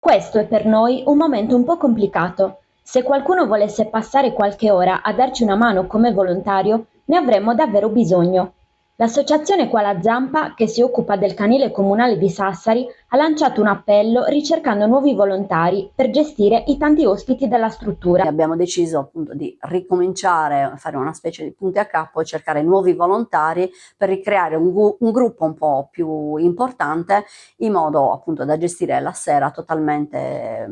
Questo è per noi un momento un po' complicato. Se qualcuno volesse passare qualche ora a darci una mano come volontario, ne avremmo davvero bisogno. L'associazione Qua la Zampa, che si occupa del canile comunale di Sassari, ha lanciato un appello ricercando nuovi volontari per gestire i tanti ospiti della struttura. Abbiamo deciso appunto di ricominciare a fare una specie di punti a capo e cercare nuovi volontari per ricreare un gruppo un po' più importante, in modo appunto da gestire la sera totalmente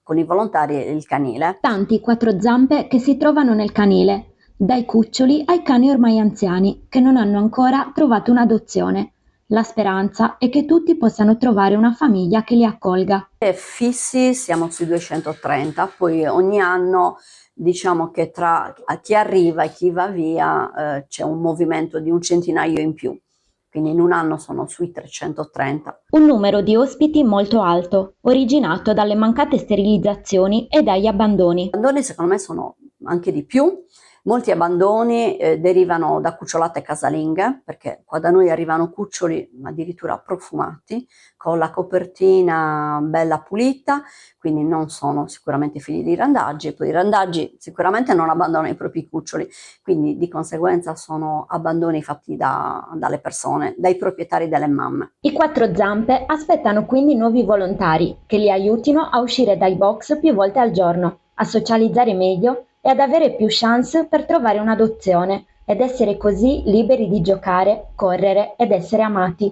con i volontari il canile. Tanti quattro zampe che si trovano nel canile, dai cuccioli ai cani ormai anziani che non hanno ancora trovato un'adozione. La speranza è che tutti possano trovare una famiglia che li accolga. E fissi siamo sui 230, poi ogni anno diciamo che tra chi arriva e chi va via c'è un movimento di un centinaio in più, quindi in un anno sono sui 330. Un numero di ospiti molto alto, originato dalle mancate sterilizzazioni e dagli abbandoni. Gli abbandoni secondo me sono anche di più. Molti abbandoni derivano da cucciolate casalinghe, perché qua da noi arrivano cuccioli addirittura profumati, con la copertina bella pulita, quindi non sono sicuramente figli di randaggi. Poi i randaggi sicuramente non abbandonano i propri cuccioli, quindi di conseguenza sono abbandoni fatti dalle persone, dai proprietari delle mamme. I quattro zampe aspettano quindi nuovi volontari che li aiutino a uscire dai box più volte al giorno, a socializzare meglio e ad avere più chance per trovare un'adozione ed essere così liberi di giocare, correre ed essere amati.